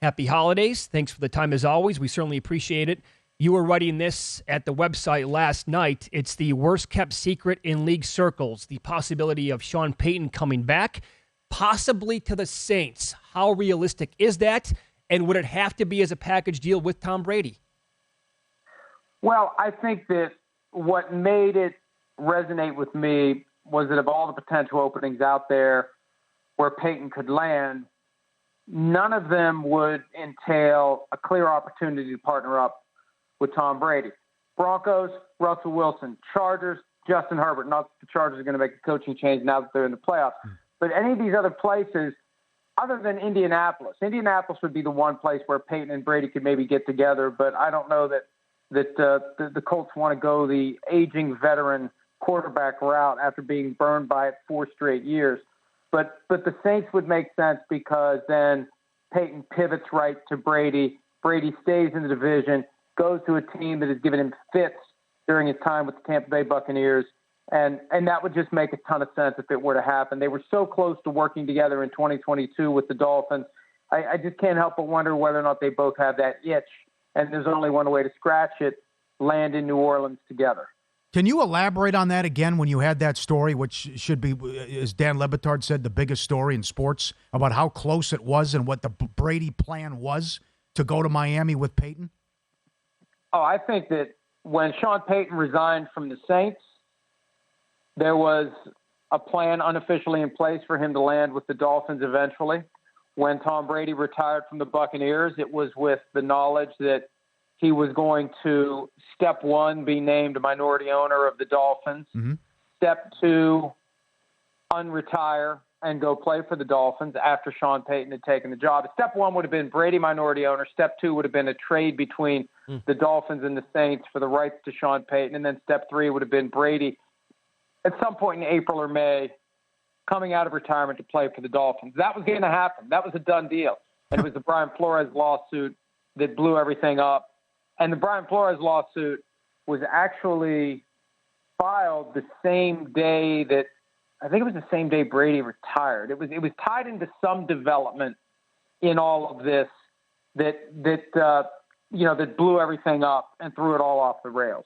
Happy holidays. Thanks for the time as always. We certainly appreciate it. You were writing this at the website last night. It's the worst kept secret in league circles, the possibility of Sean Payton coming back, possibly to the Saints. How realistic is that? And would it have to be as a package deal with Tom Brady? Well, I think that what made it resonate with me was that of all the potential openings out there where Payton could land, none of them would entail a clear opportunity to partner up with Tom Brady. Broncos, Russell Wilson. Chargers, Justin Herbert. Not that the Chargers are going to make a coaching change now that they're in the playoffs. But any of these other places, other than Indianapolis would be the one place where Payton and Brady could maybe get together, but I don't know that the Colts want to go the aging veteran quarterback route after being burned by it 4 straight years. But the Saints would make sense because then Payton pivots right to Brady. Brady stays in the division, goes to a team that has given him fits during his time with the Tampa Bay Buccaneers, and that would just make a ton of sense if it were to happen. They were so close to working together in 2022 with the Dolphins. I just can't help but wonder whether or not they both have that itch, and there's only one way to scratch it, land in New Orleans together. Can you elaborate on that again when you had that story, which should be, as Dan Le Batard said, the biggest story in sports, about how close it was and what the Brady plan was to go to Miami with Payton? Oh, I think that when Sean Payton resigned from the Saints, there was a plan unofficially in place for him to land with the Dolphins eventually. When Tom Brady retired from the Buccaneers, it was with the knowledge that he was going to, step one, be named a minority owner of the Dolphins. Mm-hmm. Step two, unretire and go play for the Dolphins after Sean Payton had taken the job. Step one would have been Brady minority owner. Step two would have been a trade between the Dolphins and the Saints for the rights to Sean Payton. And then step three would have been Brady at some point in April or May coming out of retirement to play for the Dolphins. That was going to happen. That was a done deal. And it was the Brian Flores lawsuit that blew everything up. And the Brian Flores lawsuit was actually filed the same day that, I think it was the same day Brady retired. It was tied into some development in all of this that blew everything up and threw it all off the rails.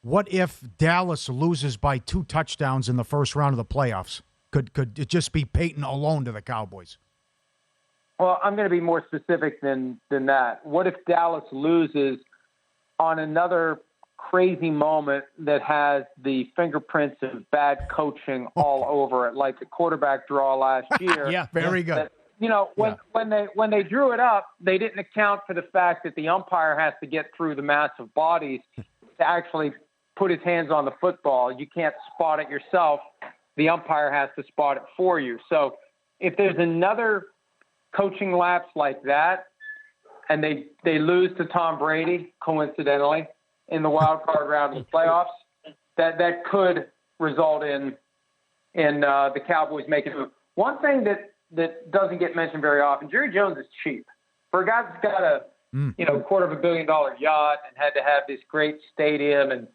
What if Dallas loses by 2 touchdowns in the first round of the playoffs? Could it just be Payton alone to the Cowboys? Well, I'm going to be more specific than that. What if Dallas loses on another crazy moment that has the fingerprints of bad coaching all over it, like the quarterback draw last year? Yeah, very good. That, when they drew it up, they didn't account for the fact that the umpire has to get through the mass of bodies to actually put his hands on the football. You can't spot it yourself. The umpire has to spot it for you. So if there's another coaching lapse like that, and they lose to Tom Brady, coincidentally, in the wild card round of the playoffs, that could result in the Cowboys making a move. One thing that doesn't get mentioned very often, Jerry Jones is cheap. For a guy that's got a $250 million yacht and had to have this great stadium and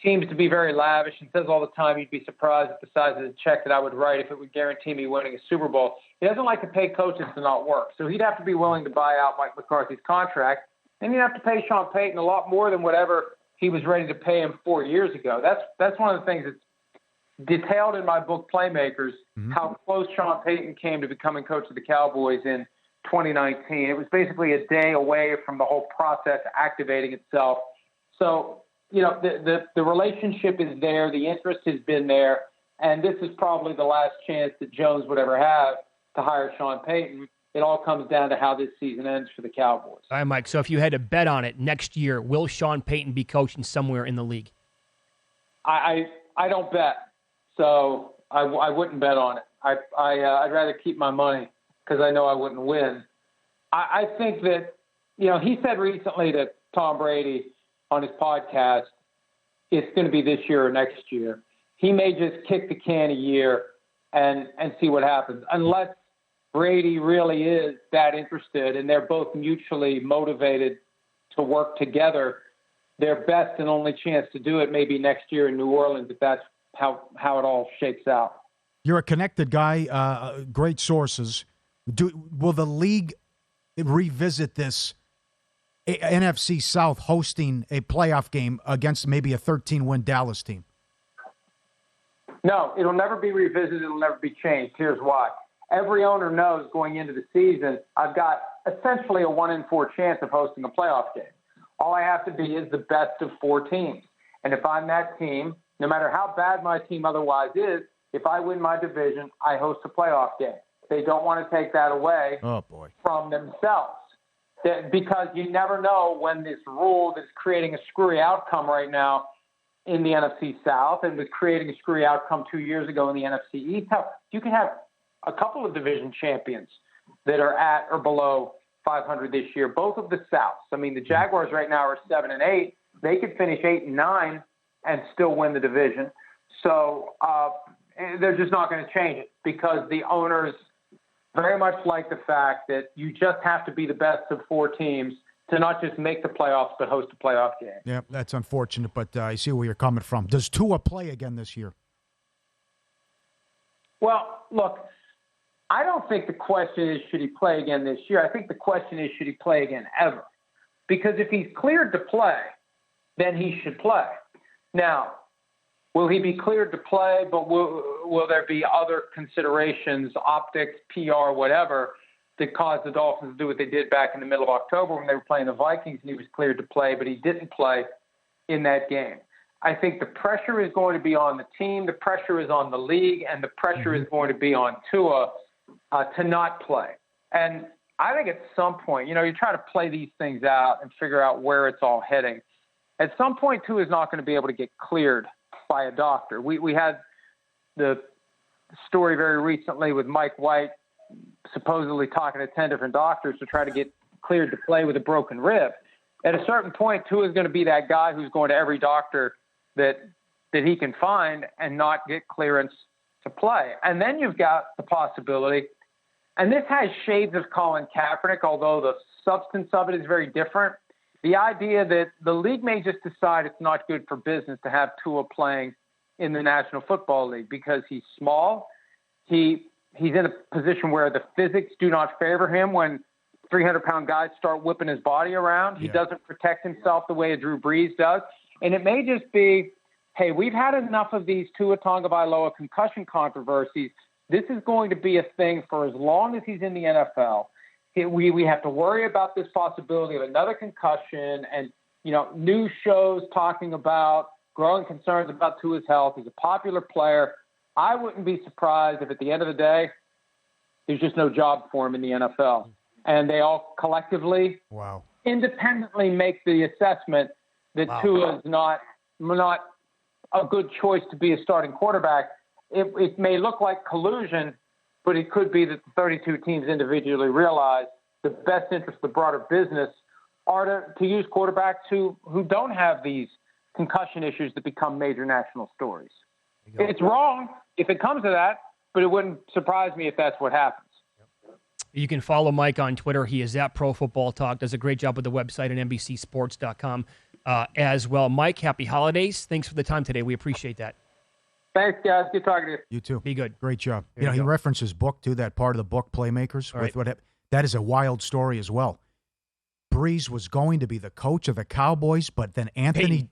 seems to be very lavish and says all the time you'd be surprised at the size of the check that I would write if it would guarantee me winning a Super Bowl. He doesn't like to pay coaches to not work. So he'd have to be willing to buy out Mike McCarthy's contract, and he'd have to pay Sean Payton a lot more than whatever he was ready to pay him 4 years ago. That's one of the things that's detailed in my book, Playmakers, how close Sean Payton came to becoming coach of the Cowboys in 2019. It was basically a day away from the whole process activating itself. So, the relationship is there. The interest has been there. And this is probably the last chance that Jones would ever have to hire Sean Payton. It all comes down to how this season ends for the Cowboys. All right, Mike. So if you had to bet on it next year, will Sean Payton be coaching somewhere in the league? I don't bet. So I wouldn't bet on it. I'd rather keep my money because I know I wouldn't win. I think that, he said recently to Tom Brady on his podcast, it's going to be this year or next year. He may just kick the can a year and see what happens, unless Brady really is that interested and they're both mutually motivated to work together. Their best and only chance to do it may be next year in New Orleans, if that's how it all shakes out. You're a connected guy, great sources. Will the league revisit this NFC South hosting a playoff game against maybe a 13-win Dallas team? No, it'll never be revisited. It'll never be changed. Here's why. Every owner knows going into the season, I've got essentially a 1 in 4 chance of hosting a playoff game. All I have to be is the best of 4 teams. And if I'm that team, no matter how bad my team otherwise is, if I win my division, I host a playoff game. They don't want to take that away from themselves. Because you never know when this rule that's creating a screwy outcome right now in the NFC South and was creating a screwy outcome 2 years ago in the NFC East, you can have a couple of division champions that are at or below 500 this year, both of the Souths. I mean, the Jaguars right now are 7-8. They could finish 8-9 and still win the division. So they're just not going to change it because the owners very much like the fact that you just have to be the best of 4 teams to not just make the playoffs but host a playoff game. Yeah, that's unfortunate, but I see where you're coming from. Does Tua play again this year? Well, look, I don't think the question is should he play again this year. I think the question is should he play again ever? Because if he's cleared to play, then he should play. Now, will he be cleared to play, but will there be other considerations, optics, PR, whatever, that caused the Dolphins to do what they did back in the middle of October when they were playing the Vikings and he was cleared to play, but he didn't play in that game? I think the pressure is going to be on the team, the pressure is on the league, and the pressure is going to be on Tua to not play. And I think at some point, you try to play these things out and figure out where it's all heading. At some point, Tua is not going to be able to get cleared by a doctor. We had the story very recently with Mike White supposedly talking to 10 different doctors to try to get cleared to play with a broken rib. At a certain point, Tua is going to be that guy who's going to every doctor that he can find and not get clearance to play. And then you've got the possibility, and this has shades of Colin Kaepernick, although the substance of it is very different. The idea that the league may just decide it's not good for business to have Tua playing in the National Football League because he's small. He's in a position where the physics do not favor him when 300-pound guys start whipping his body around. He doesn't protect himself the way a Drew Brees does. And it may just be, hey, we've had enough of these Tua Tagovailoa concussion controversies. This is going to be a thing for as long as he's in the NFL. We have to worry about this possibility of another concussion and, news shows talking about growing concerns about Tua's health. He's a popular player. I wouldn't be surprised if at the end of the day, there's just no job for him in the NFL. And they all collectively, independently make the assessment that Tua is not a good choice to be a starting quarterback. It may look like collusion, but it could be that the 32 teams individually realize the best interest of the broader business are to use quarterbacks who don't have these concussion issues that become major national stories. It's wrong if it comes to that, but it wouldn't surprise me if that's what happens. You can follow Mike on Twitter. He is at Pro Football Talk. Does a great job with the website at NBCSports.com as well. Mike, happy holidays. Thanks for the time today. We appreciate that. Thanks, guys. Good talking to you. You too. Be good. Great job. He references book, too, that part of the book, Playmakers. That is a wild story as well. Brees was going to be the coach of the Cowboys, but then Anthony... Payton.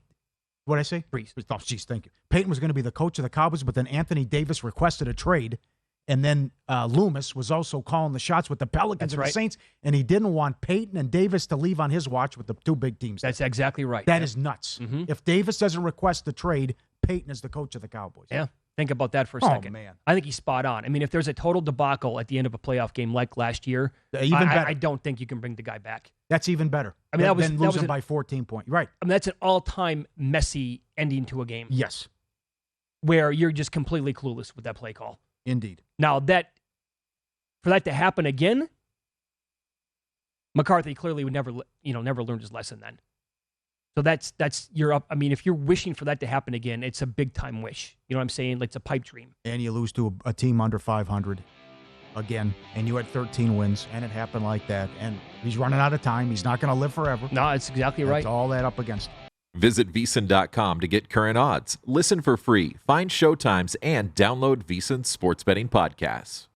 What'd I say? Brees. Oh, geez, thank you. Payton was going to be the coach of the Cowboys, but then Anthony Davis requested a trade, and then Loomis was also calling the shots with the Pelicans and the Saints, and he didn't want Payton and Davis to leave on his watch with the 2 big teams. That's exactly right. That is nuts. Mm-hmm. If Davis doesn't request the trade, Payton is the coach of the Cowboys. Yeah. Think about that for a second. Oh, man. I think he's spot on. I mean, if there's a total debacle at the end of a playoff game like last year, I don't think you can bring the guy back. That's even better. I mean, than losing by 14 points. Right. I mean, that's an all-time messy ending to a game. Yes. Where you're just completely clueless with that play call. Indeed. Now, for that to happen again, McCarthy clearly would never learned his lesson then. So that's you're up. I mean, if you're wishing for that to happen again, it's a big time wish. You know what I'm saying? Like it's a pipe dream. And you lose to a team under 500 again, and you had 13 wins, and it happened like that. And he's running out of time. He's not going to live forever. No, that's exactly right. That's all that up against. Visit VSiN.com to get current odds, listen for free, find showtimes, and download VSiN sports betting podcasts.